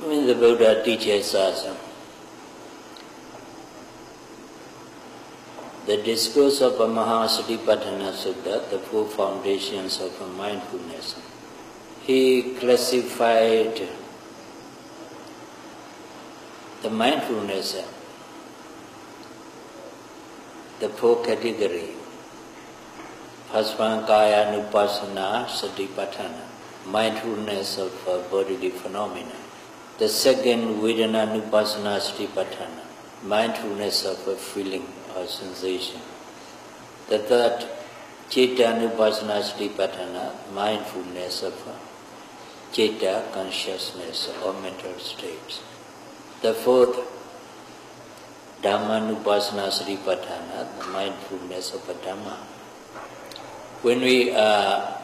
When the Buddha teaches us the discourse of Mahasi Sutta, the four foundations of mindfulness, he classified the mindfulness, the four categories. First one, Kaya-nupassana, Satipatthana, mindfulness of bodily phenomena. The second, Vedana-nupassana, Satipatthana, mindfulness of a feeling or sensation. The third, Citta-nupassana, Satipatthana, mindfulness of citta, consciousness or mental states. The fourth, Dhamma-nupassana, Satipatthana, the mindfulness of a Dhamma. When we are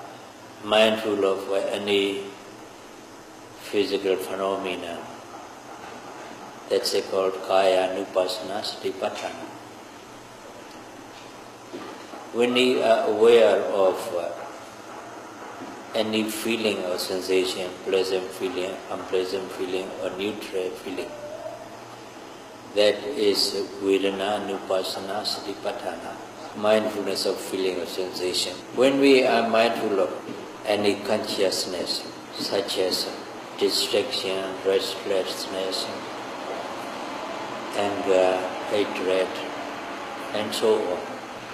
mindful of any physical phenomena, that's called Kaya-nupassana, Satipatthana. When we are aware of any feeling or sensation, pleasant feeling, unpleasant feeling, or neutral feeling, that is Vedana-nupassana, Satipatthana, mindfulness of feeling or sensation. When we are mindful of any consciousness, such as distraction, restlessness, anger, hatred, and so on,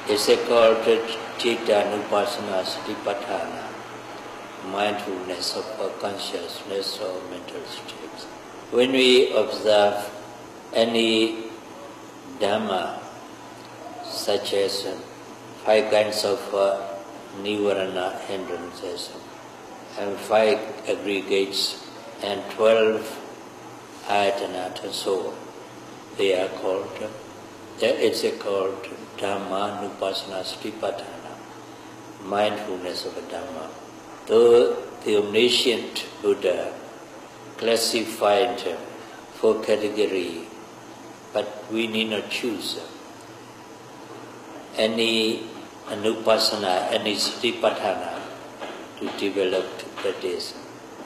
it's called Citta-nupassana, Satipatthana, mindfulness of consciousness or mental states. When we observe any Dhamma, such as 5 kinds of Nivarana hindrances, and 5 aggregates, and 12 ayatanat, and so on, they are called, it's called Dhamma-nupassana Satipatthana, mindfulness of a Dhamma. Though the omniscient Buddha classified 4 categories, but we need not choose any Anupassana, any Satipatthana to develop, to practice.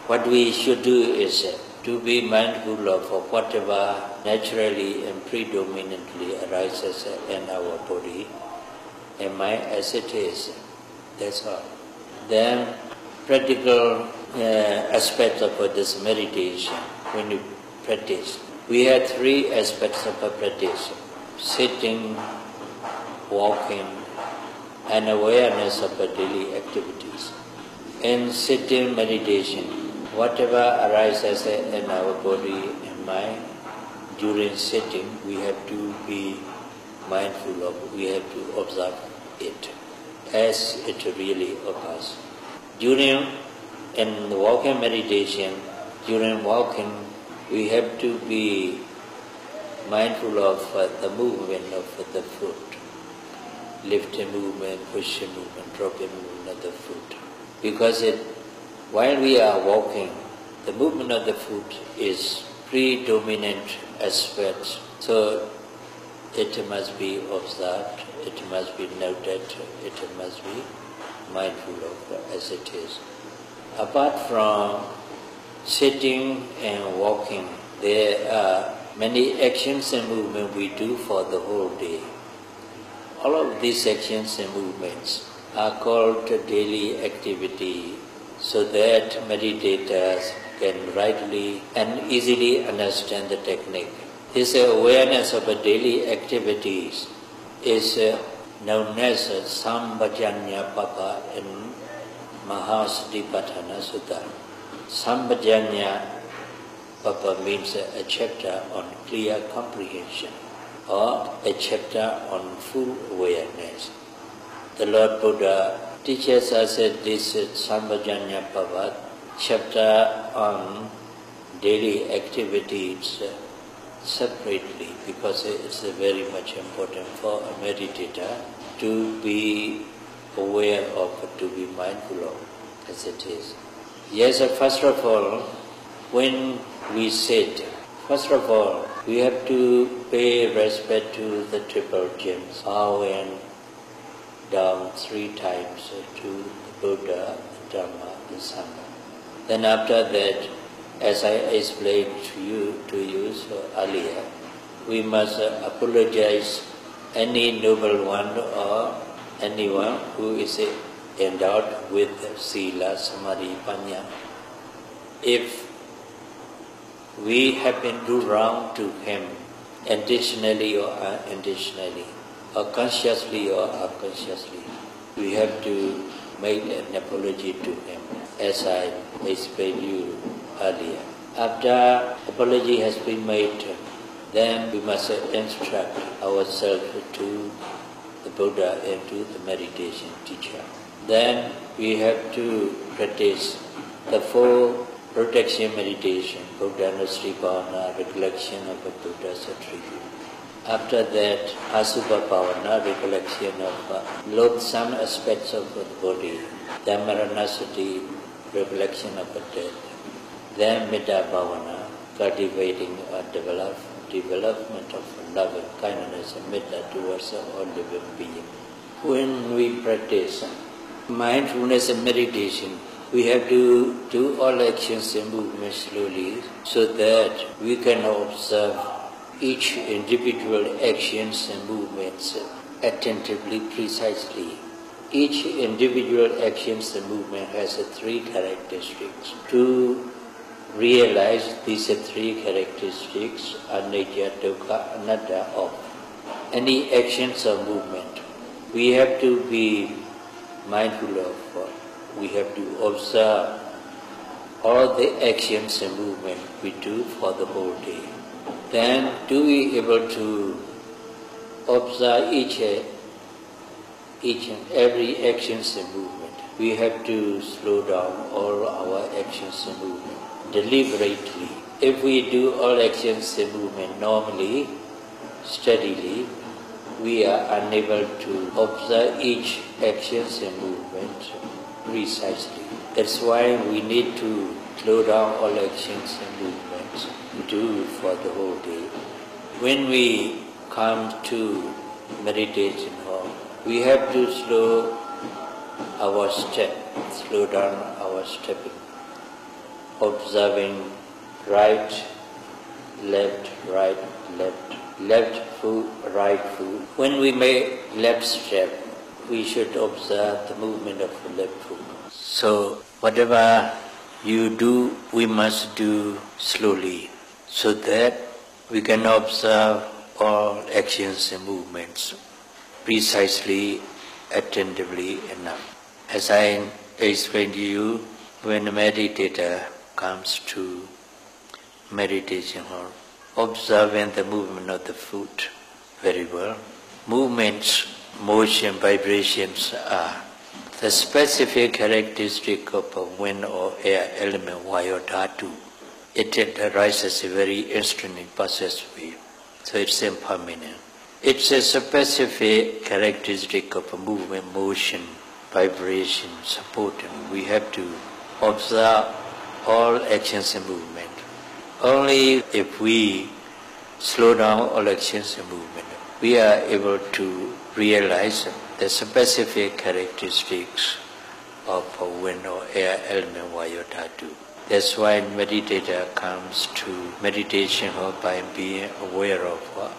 What we should do is to be mindful of whatever naturally and predominantly arises in our body and mind as it is. That's all. Then practical aspects of this meditation, when you practice, we have 3 aspects of a practice: sitting, walking, and awareness of the daily activities. In sitting meditation, whatever arises in our body and mind, during sitting, we have to be mindful of, we have to observe it as it really occurs. In walking meditation, during walking, we have to be mindful of the movement of the foot, lifting movement, pushing movement, dropping movement of the foot. Because while we are walking, the movement of the foot is predominant aspect, so it must be observed, it must be noted, it must be mindful of as it is. Apart from sitting and walking, there are many actions and movements we do for the whole day. All of these actions and movements are called daily activity, so that meditators can rightly and easily understand the technique. This awareness of daily activities is known as Sambhajanya Papa in Mahasi Sutta. Sambhajanya Papa means a chapter on clear comprehension or a chapter on full awareness. The Lord Buddha teaches us this Sambhajanya Papa chapter on daily activities separately, because it's very much important for a meditator to be aware of, to be mindful of as it is. Yes, first of all, when we sit, first of all, we have to pay respect to the triple gems, bow and down 3 times to the Buddha, the Dhamma, the Sangha. Then after that, As I explained to you earlier, we must apologize any noble one or anyone who is endowed with Sila, Samadhi, Panya. If we happen to do wrong to him, intentionally or unintentionally, or consciously or unconsciously, we have to make an apology to him, as I explained you earlier. After apology has been made, then we must instruct ourselves to the Buddha and to the meditation teacher. Then we have to practice the 4 protection meditation, Buddha Satipatthana, recollection of the Buddha's attribute. After that, Asubha Bhavana, recollection of loathsome aspects of the body. Then Maranasati, recollection of the death. Then Metta Bhavana, cultivating or development of love and kindness and metta towards all living beings. When we practice mindfulness and meditation, we have to do all actions and movements slowly so that we can observe each individual actions and movements attentively, precisely. Each individual actions and movement has 3 characteristics. To realize these 3 characteristics are nature, dukkha, anatta of any actions or movement. We have to be mindful of, we have to observe all the actions and movement we do for the whole day. Then to be able to observe each and every actions and movement, we have to slow down all our actions and movement deliberately. If we do all actions and movement normally, steadily, we are unable to observe each actions and movement precisely. That's why we need to slow down all actions and movements do for the whole day. When we come to meditation hall, we have to slow our step, slow down our stepping, observing right, left, left foot, right foot. When we make left step, we should observe the movement of the left foot. So whatever you do, we must do slowly, so that we can observe all actions and movements precisely, attentively enough. As I explained to you, when a meditator comes to meditation hall, observing the movement of the foot very well. Movements, motion, vibrations are the specific characteristic of a wind or air element, vayu dhatu. It arises a very instant process way, so it's impermanent. It's a specific characteristic of a movement, motion, vibration, support, and we have to observe all actions and movement. Only if we slow down all actions and movement, we are able to realize the specific characteristics of a wind or air element, vayu dhatu. That's why meditator comes to meditation hall by being aware of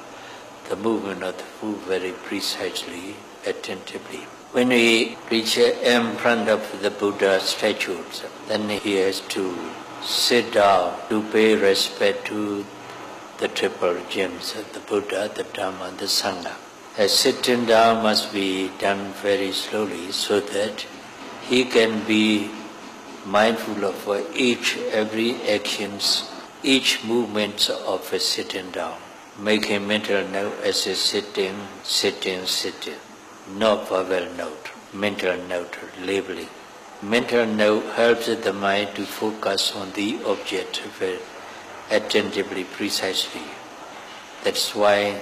the movement of the foot very precisely, attentively. When we reach in front of the Buddha statues, then he has to sit down to pay respect to the triple gems, the Buddha, the Dhamma, the Sangha. Sitting down must be done very slowly so that he can be mindful of every actions, each movement of a sitting down. Make a mental note as a sitting, not verbal note, mental note, labeling. Mental note helps the mind to focus on the object very attentively, precisely. That's why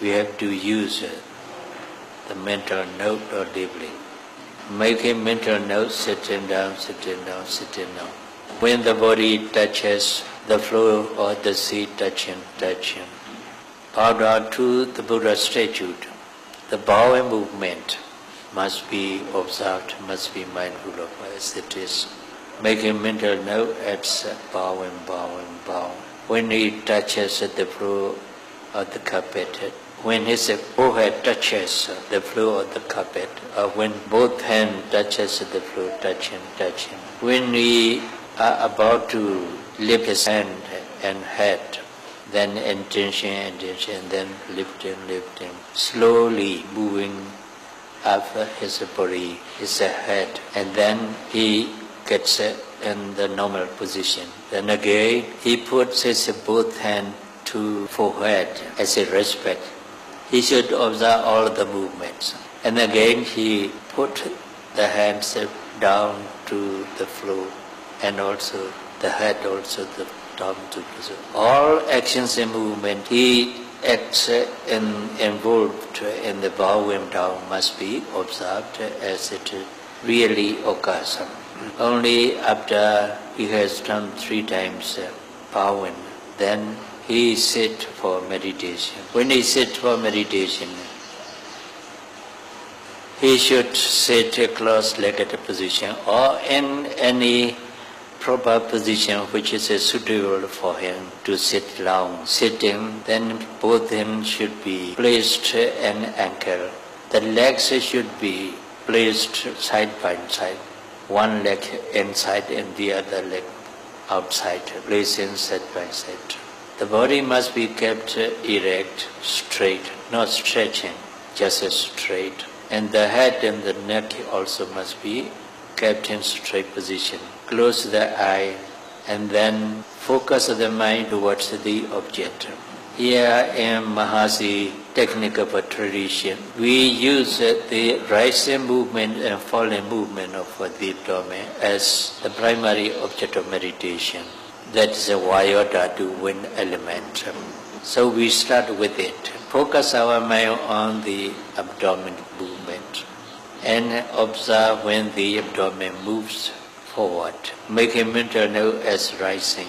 we have to use the mental note or labeling. Make a mental note, sitting down. When the body touches the floor or the seat, touching. Bow down to the Buddha statue. The bowing movement must be observed, must be mindful of as it is making mental note as bowing, bowing, bowing. When he touches the floor of the carpet, when his forehead touches the floor of the carpet, or when both hands touches the floor, touching. When we are about to lift his hand and head, then intention, then lifting, slowly moving up his body, his head, and then he gets in the normal position. Then again, he puts his both hands to forehead as a respect. He should observe all the movements. And again, he put the hands down to the floor, and also the head also down to the floor. All actions and movement, he acts involved in the bowing down must be observed as it really occurs. Only after he has done 3 times bowing, then he sit for meditation. When he sit for meditation, he should sit a cross-legged position or in any proper position which is suitable for him to sit long. Sitting, then both hands should be placed in ankle. The legs should be placed side by side. One leg inside and the other leg outside, placing side by side. The body must be kept erect, straight, not stretching, just straight. And the head and the neck also must be kept in straight position. Close the eye and then focus the mind towards the object. Here in Mahasi technique of a tradition, we use the rising movement and falling movement of the abdomen as the primary object of meditation. That is a Vayota to wind element. So we start with it. Focus our mind on the abdomen movement and observe when the abdomen moves forward. Make a mental note as rising.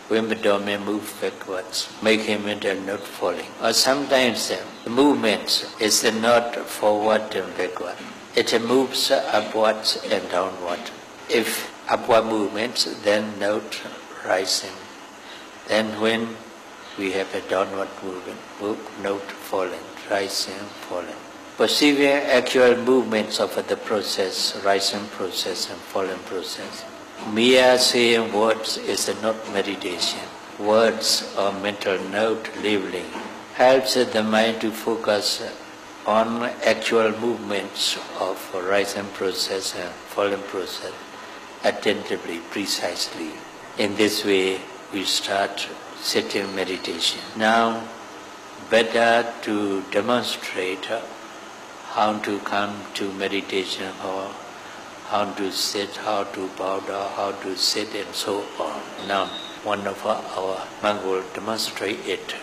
When the abdomen moves backwards, make a mental note falling. Or sometimes the movement is not forward and backward. It moves upwards and downward. If upward movements, then note rising. Then when we have a downward movement, note falling, rising, falling. Perceiving actual movements of the process, rising process and falling process. Mere saying words is not meditation. Words or mental note labeling helps the mind to focus on actual movements of rising process and falling process attentively, precisely. In this way, we start sitting meditation. Now, better to demonstrate how to come to meditation, or how to sit, how to bow down, how to sit, and so on. Now, one of our monks will demonstrate it.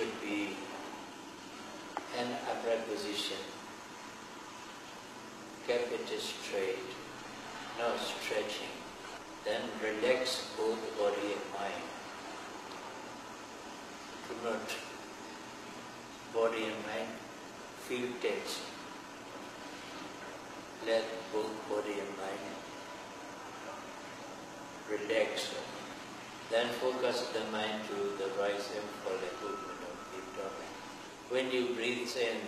should be an upright position. Keep it straight, no stretching. Then relax both body and mind. Do not body and mind feel tense. Let both body and mind relax. Then focus the mind to the rise and fall movement of the abdomen. When you breathe in,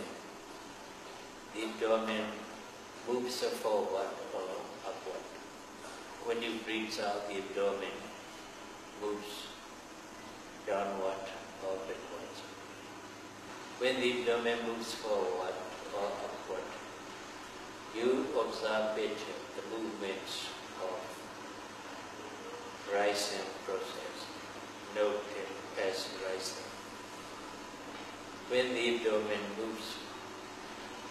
the abdomen moves forward or upward. When you breathe out, the abdomen moves downward or backwards. When the abdomen moves forward or upward, you observe it, the movements of rising process. Note it as rising. When the abdomen moves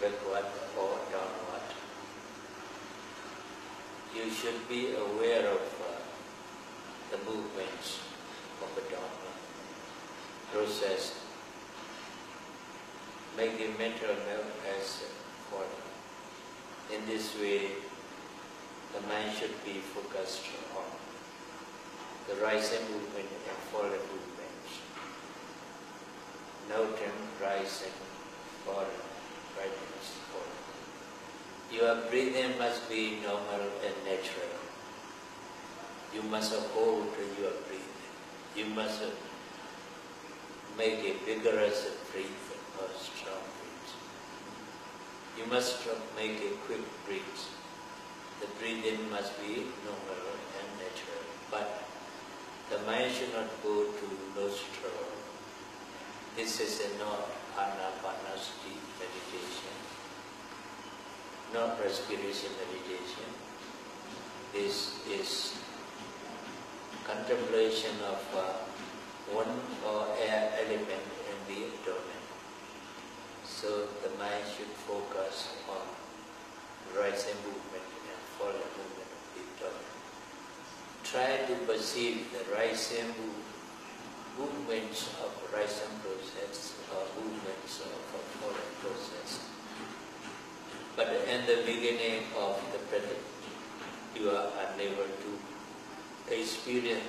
backward or downward, you should be aware of the movements of the downward process. Make a mental note as falling. In this way, the mind should be focused on the rising movement and falling movements. Noting rising, falling, rising, falling. Your breathing must be normal and natural. You must hold your breathing. You must make a vigorous breath or strong breath. You must make a quick breath. The breathing must be normal and natural. But the mind should not go to nostril. This is not anapanasati meditation, not respiration meditation. This is contemplation of one or air element in the abdomen. So the mind should focus on rising movement and falling movement of the abdomen. Try to perceive the rising movements of rising process or movements of a falling process. But in the beginning of the practice, you are unable to experience.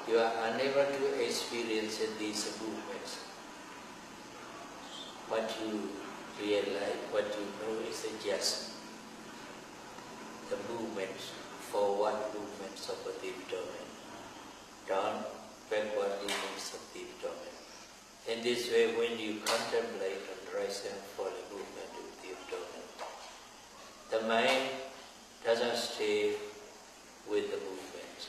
You are unable to experience these movements. What you realize, what you know is just the movements, forward movements of the abdomen, down, backward movements of the abdomen. In this way, when you contemplate on rising and falling movement of the abdomen, the mind doesn't stay with the movement.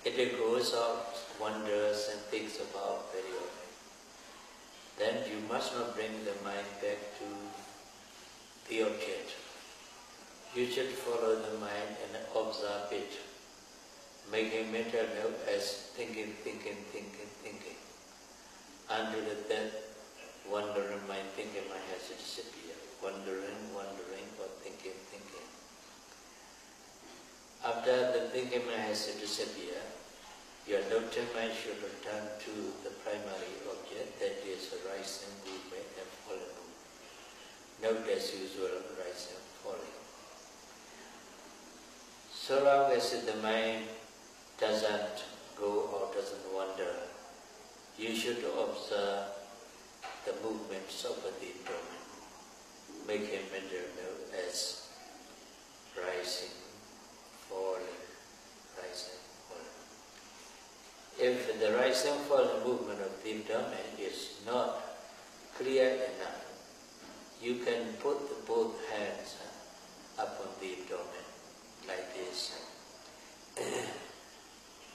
It goes out, wanders and thinks about very often. Then you must not bring the mind back to the object. You should follow the mind and observe it, making mental note as thinking, until that wandering mind, thinking mind has to disappear. Wandering, or thinking. After the thinking mind has to disappear, your noting mind should return to the primary object, that is rising movement and falling movement. Note as usual, rising and falling. So long as the mind doesn't go or doesn't wander, you should observe the movements of the abdomen. Make a mental note as rising, falling, rising, falling. If the rising and falling movement of the abdomen is not clear enough, you can put both hands up on the abdomen like this.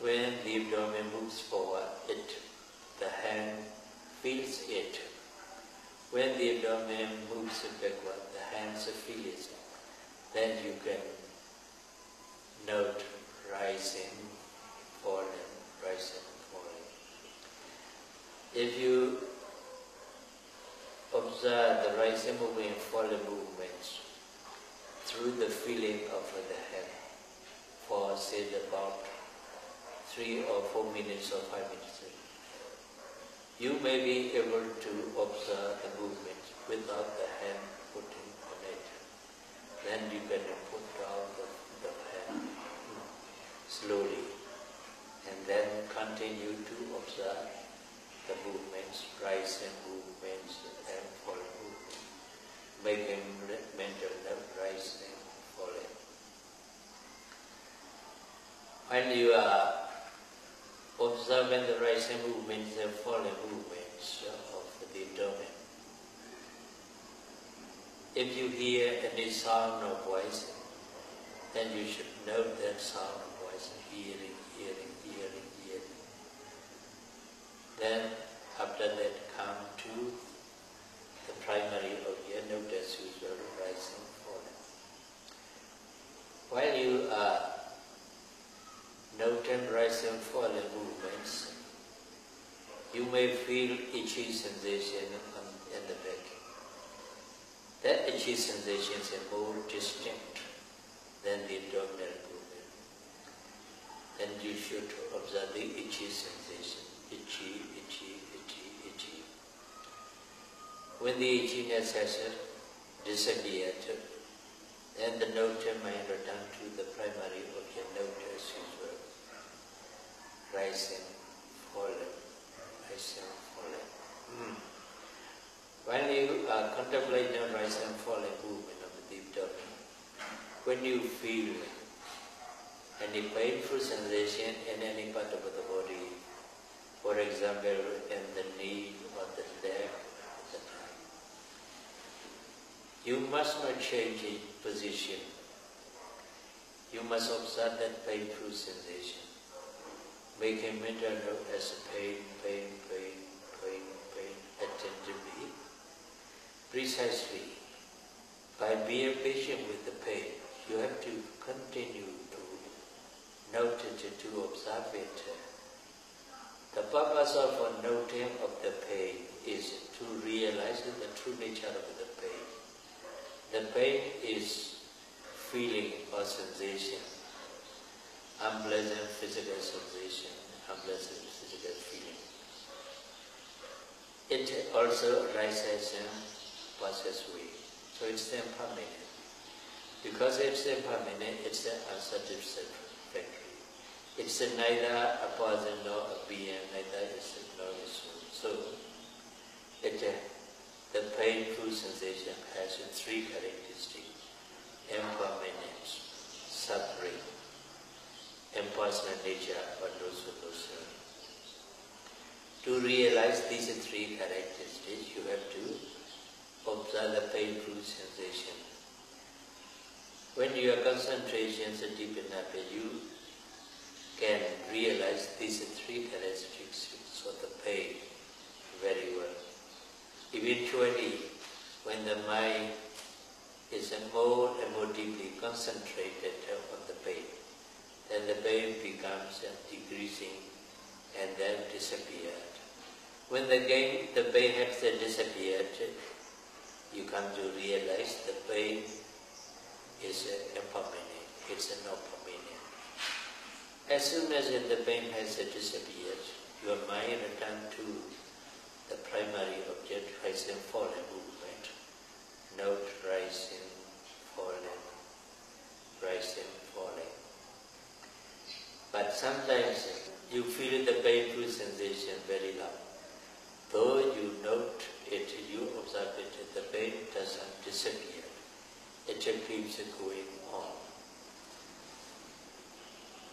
When the abdomen moves forward, the hand feels it. When the abdomen moves backward, the hands feel it. Then you can note rising, falling, rising, falling. If you observe the rising movement and falling movements through the feeling of the hand for say about 3 or 4 minutes or 5 minutes, You may be able to observe the movement without the hand putting on it. Then you can put down the hand slowly, and then continue to observe the movements, rising movements and falling movements, making mental note rising, falling. When you are observing the rising movements and falling movements of the abdomen, if you hear any sound or voice, then you should note that sound or voice, hearing. Then after that come to the primary object, notice usual rising, falling. While you are noting rising, falling movements, you may feel itchy sensation in the back. That itchy sensation is more distinct than the abdominal movement. Then you should observe the itchy sensation. Itchy. When the itchiness has disappeared, then the note may return to the primary object, note as usual. Rising, falling. When you are contemplating the rising and falling movement of the abdomen, when you feel any painful sensation in any part of the body, for example, in the knee or the leg or the thigh, you must not change its position. You must observe that painful sensation, making mental note as pain, attentively, precisely. By being patient with the pain, you have to continue to note it, to observe it. The purpose of noting of the pain is to realize the true nature of the pain. The pain is feeling or sensation, unpleasant physical sensation, unpleasant physical feeling. It also arises and passes away. So it's impermanent. Because it's impermanent, it's unsatisfactory. It's neither a person nor a being, neither is it nor a soul. So, the painful sensation has three characteristics: impermanence, suffering, impersonal nature, or no-solution. To realize these three characteristics, you have to observe the painful sensation. When your concentration is deep enough, you can realize these three characteristics of the pain very well. Eventually, when the mind is more and more deeply concentrated on the pain, then the pain becomes decreasing and then disappeared. When the pain has disappeared, you come to realize the pain is impermanent, it's not permanent. As soon as the pain has disappeared, your mind returns to the primary object, rising, falling movement. Note rising, falling, rising, falling. But sometimes you feel the painful sensation very loud. Though you note it, you observe it, the pain doesn't disappear. It keeps going on.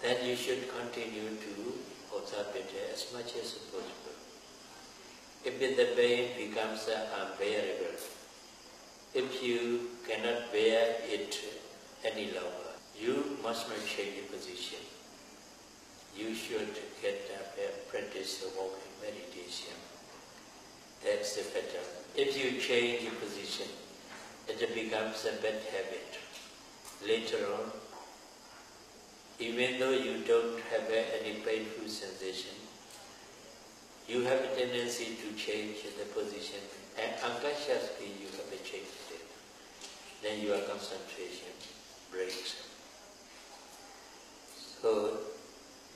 Then you should continue to observe it as much as possible. If the pain becomes unbearable, if you cannot bear it any longer, you must not change the position. You should get up and practice walking meditation. That's the better. If you change your position, it becomes a bad habit. Later on, even though you don't have any painful sensation, you have a tendency to change the position, and unconsciously you have changed it. Then your concentration breaks. So,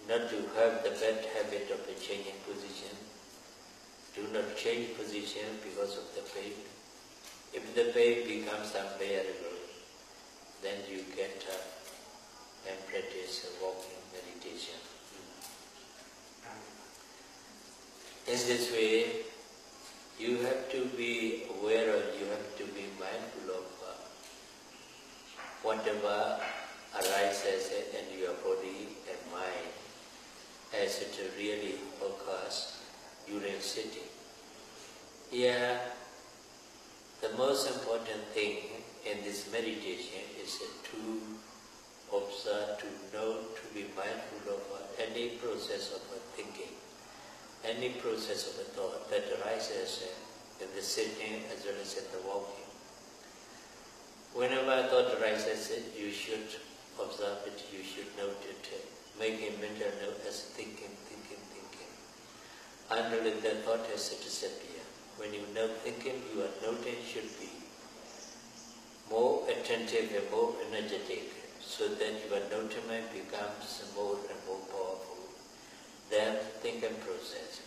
not to have the bad habit of changing position, Do not change position because of the pain. If the pain becomes unbearable, then you get up and practice walking meditation. In this way, you have to be aware of, you have to be mindful of whatever arises in your body and mind as it really occurs during sitting. Here, the most important thing in this meditation is to observe, to know, to be mindful of any process of thinking, any process of thought that arises in the sitting as well as in the walking. Whenever a thought arises, you should observe it, you should note it, make a mental note as thinking, until the thought has disappeared. When you know thinking, your noting should be more attentive and more energetic, so that your noting mind becomes more and more powerful than thinking process.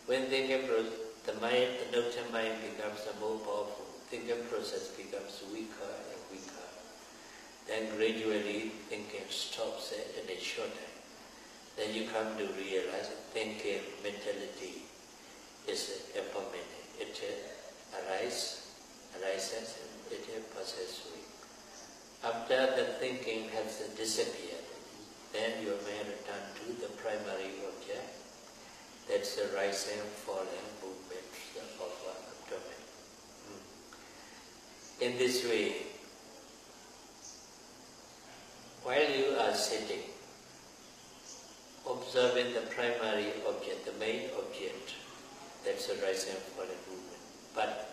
When thinking the noting mind becomes more powerful, thinking process becomes weaker and weaker. Then gradually thinking stops in a short time. Then you come to realize thinking mentality is impermanent. It arises and it passes away. After the thinking has disappeared, then you may return to the primary object. That's the rising and falling movement of our abdomen. In this way, while you are sitting, observing the primary object, the main object, that's a rising and falling movement. But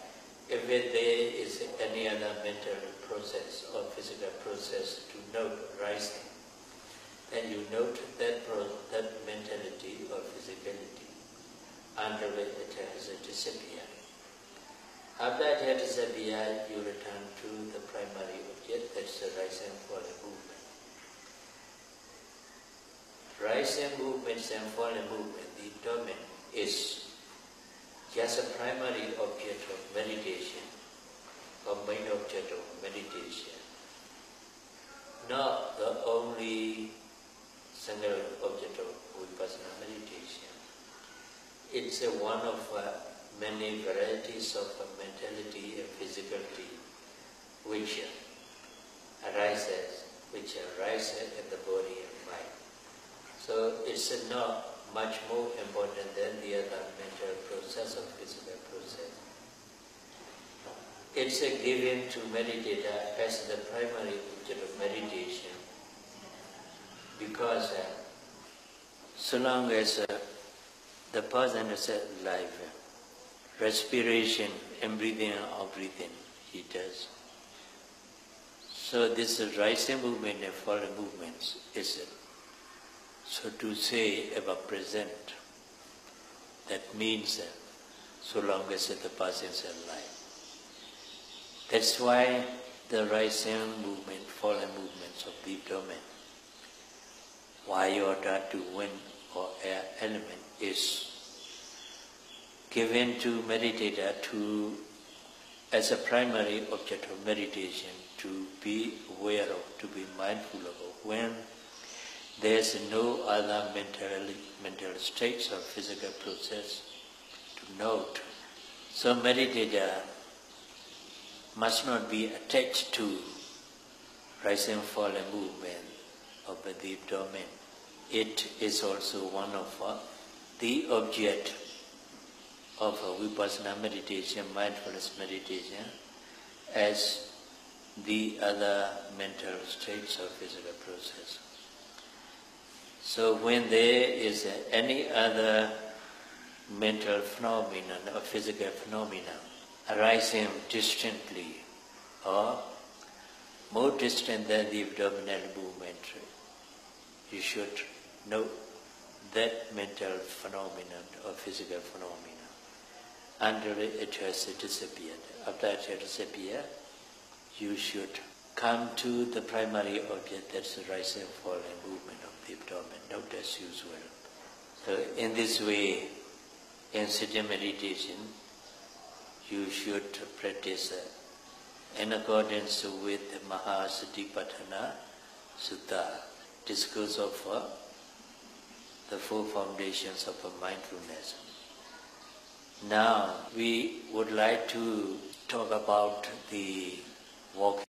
if there is any other mental process or physical process to note rising, then you note that mentality or physicality until it has disappeared. After it has disappeared, you return to the primary object, that's the rising and falling movement. Rising movements and falling movement, the abdomen is just a primary object of meditation, or main object of meditation, not the only single object of Vipassana meditation. It's one of many varieties of mentality and physicality which arises in the body and mind. So it's not much more important than the other mental process or physical process. It's given to meditator as the primary object of meditation because so long as the person is alive, respiration and breathing out breathing he does. So this rising movement and falling movements is so to say ever present. That means so long as the person is alive. That's why the rising movement, falling movements of the abdomen, iota to wind or air element is given to meditator as a primary object of meditation to be aware of, to be mindful of when there is no other mental states or physical process to note. So meditator must not be attached to rising and falling movement of the abdomen. It is also one of the object of Vipassana meditation, mindfulness meditation, as the other mental states or physical process. So when there is any other mental phenomenon or physical phenomenon arising distantly or more distant than the abdominal movement, you should know that mental phenomenon or physical phenomenon until it has disappeared. After it has disappeared, you should come to the primary object, that's the rising and falling movement of the abdomen, note as usual. So in this way, in sitting meditation, you should practice in accordance with the Mahasi Satipatthana Sutta, discourse of the four foundations of mindfulness. Now we would like to talk about the walking.